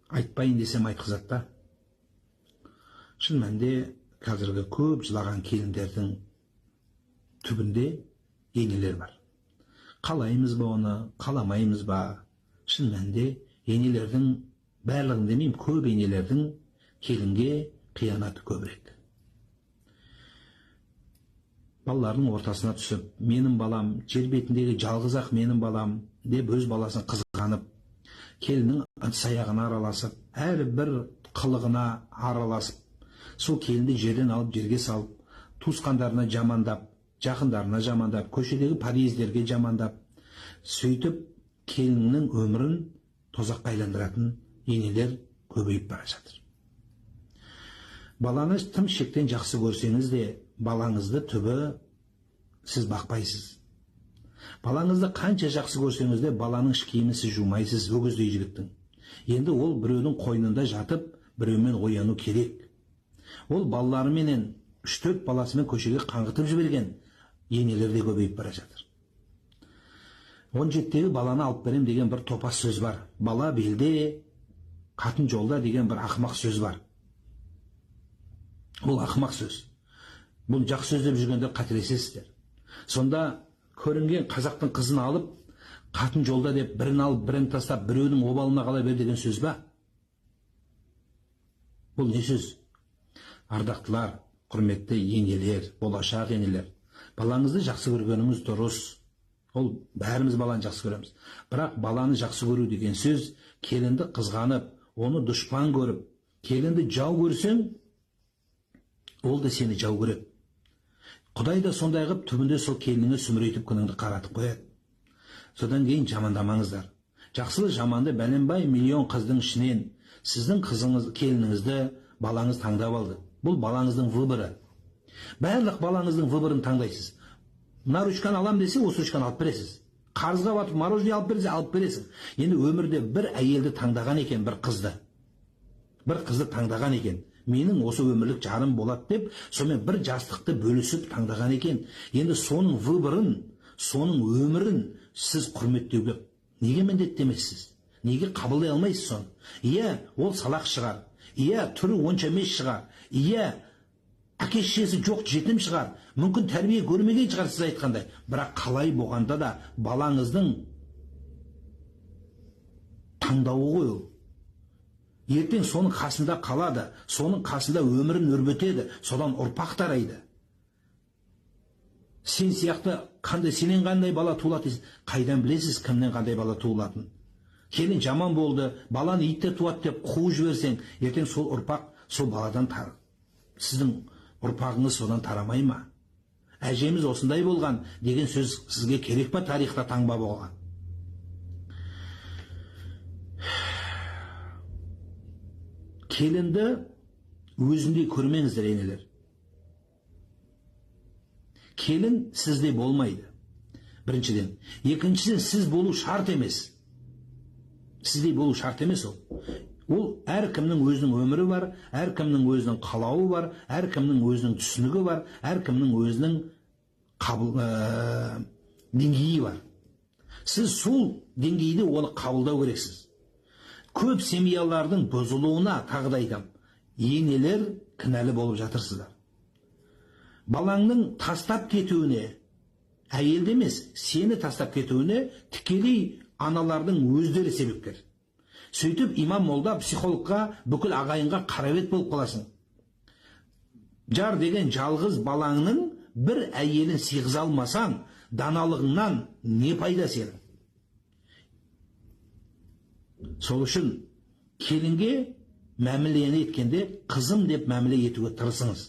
Айтпайын десем айтқызады да. Шын мәнінде қазіргі көп жылаған келіндердің түбінде енелер бар. Қалаймыз ба оны, қаламаймыз ба? Шын мәнінде енелердің, барлығын демеймін, көп енелердің келінге қиянаты көбірек. Балалардың ортасына түсіп, менің балам, жер бетіндегі жалғыз ақ менің балам деп өз баласын қызғанып, келіннің ыдыс-аяғына араласып, әрбір қылығына араласып, сол келінді жерден алып жерге салып, туысқандарына жамандап, жақындарына жамандап, көшедегі подъездерге жамандап, сөйтіп келіннің өмірін тозаққа айландыратын енелер көбейіп бара жатыр. Баланы тым шектен жақсы көрсеңіз де, балаңызды түбі сіз бақпайсыз. Балаңызды қанша жақсы көрсеңіз де, баланың іш киімін сіз жумайсыз, өгіздей жігіттің. Енді ол біреудің қойнында жатып, біреумен ояну керек. Ол балаларыменен 3-4 баласымен көшеге қаңғытып жіберген енелер де көбейіп бара жатыр. 17-тегі баланы алып берем деген бір топас сөз бар. Бала белде, қатын жолда деген бір ақымақ сөз бар. Бұл ақымақ сөз. Бұл жақсы сөз деп жүргендер қателесесіздер. Сонда көрінген қазақтың қызын алып, қатын жолда деп бірін алып, бірін тастап, біреудің обалына қала бер деген сөз ба? Бұл не сөз? Ардақтылар, құрметті енелер, болашақ енелер, балаңызды жақсы көргеніңіз дұрыс. Ол бәріміз баланы жақсы көреміз. Бірақ баланы жақсы көру деген сөз, келінді қызғанып, оны дұшпан көріп, келінді жау көрсең, ол да сені жау көреді. Құдай да сондай қып, түбінде сол келініңе сүмірейтіп күніңді қаратып қояды. Содан кейін жамандамаңыздар. Жақсылы жаманды бәленбай миллион қыздың ішінен сіздің қызыңыз, келініңізді балаңыз таңдап алды. Бұл балаңыздың выборы. Барлық балаңыздың выборын таңдайсыз. Мына ручканы алам десе, осы ручканы алып бересіз. Қарызға батып, мороженое алып берсе, алып бересің. Енді өмірде бір әйелді таңдаған екен, бір қызды. Бір қызды таңдаған екен. Менің осы өмірлік жарым болады деп, сонымен бір жастықты бөлісіп таңдаған екен. Енді соның выборын, соның өмірін сіз құрметтеуге неге міндеттемейсіз? Неге қабылдай алмайсыз соны? Иә, ол салақ шығар. Иә, түрі онша емес шығар. Иә, әке-шешесі жоқ жетім шығар. Мүмкін тәрбие көрмеген шығар сіз айтқандай. Бірақ қалай болғанда да балаңыздың таңдауы ғой ол. Ертең соның қасында қалады, соның қасында өмірін өрбітеді, содан ұрпақ тарайды. Сен сияқты сенен қандай бала туылады, қайдан білесіз кімнен қандай бала туылатын? Келін жаман болды, баланы итте туады деп қуып жіберсең, ертең сол ұрпақ сол баладан сіздің ұрпағыңыз содан тарамай ма? Әжеміз осындай болған деген сөз сізге керек па тарихта таңба болған? Келінді өзіндей көрмеңіздер, енелер. Келін сізде болмайды. Біріншіден. Екіншіден, сіз болу шарт емес. Сіздей болу шарт емес ол. Ол әркімнің өзінің өмірі бар, әркімнің өзінің қалауы бар, әркімнің өзінің түсінігі бар, әркімнің өзінің деңгейі бар. Сіз сол деңгейде оны қабылдау керексіз. Көп семьялардың бұзылуына тағы да айтам, енелер кінәлі болып жатырсыздар. Балаңның тастап кетуіне, әйелді емес, сені тастап кетуіне тікелей аналардың өздері себепкер. Сөйтіп имам молда психологқа, бүкіл ағайынға қарабет болып қаласың. Жар деген жалғыз балаңның бір әйелін сыйғыза алмасаң, даналығыңнан не пайда сенің? Сол үшін келінге мәмілені еткенде қызым деп мәміле етуге тырысыңыз.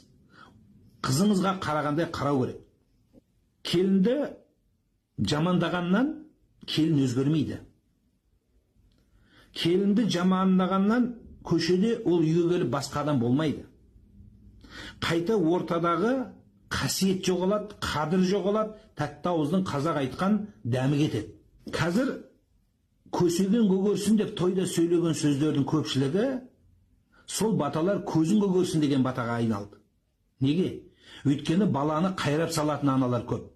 Қызыңызға қарағандай қарау керек. Келінді жамандағаннан келін өзгермейді. Келінді жамандағаннан көшеде ол үйге келіп басқа адам болмайды. Қайта ортадағы қасиет жоғалады, қадір жоғалады, тәтті ауыздың қазақ айтқан дәмі кетеді. Қазір көсеген көгерсін деп тойда сөйлеген сөздердің көпшілігі сол баталар көзін көгерсін деген батаға айналды. Неге? Өйткені баланы қайрап салатын аналар көп.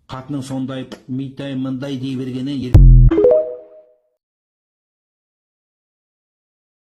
Қатының сондай, митай, мындай дей бергеннен